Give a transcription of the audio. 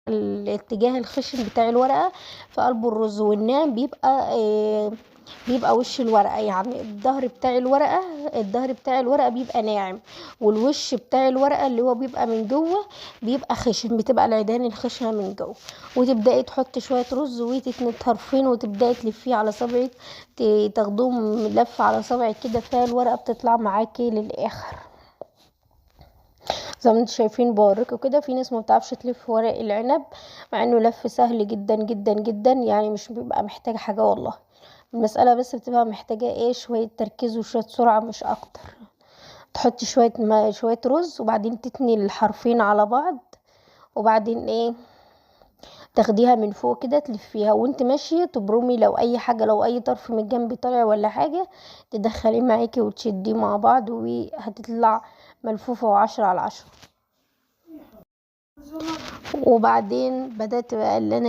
الاتجاه الخشن بتاع الورقة في قلب الرز، والناعم بيبقى وش الورقة، يعني الظهر بتاع الورقة بيبقى ناعم، والوش بتاع الورقة اللي هو بيبقى من جوه بيبقى خشن، بتبقى العيدان الخشنة من جوه. وتبدأي تحطي شوية رز وتتني طرفين، وتبدأي تلفيه على صبعك، تاخدوهم لفة على صبعك كده، فالورقة بتطلع معاكي للآخر زي ما انتوا شايفين بوريكوا كده. في ناس ما بتعرفش تلف ورق العنب، مع انه لف سهل جدا جدا جدا، يعني مش بيبقى محتاج حاجة والله. المسألة بس بتبقى محتاجة شوية تركيز وشوية سرعة مش اكتر. تحطي شوية رز، وبعدين تتني الحرفين على بعض، وبعدين تاخديها من فوق كده تلفيها، وانت ماشية تبرمي لو اي حاجة، لو اي طرف من الجنب طالع ولا حاجة تدخليه معاكي وتشديه مع بعض، وهتطلع ملفوفة و10/10. وبعدين بدأت بقى اللي انا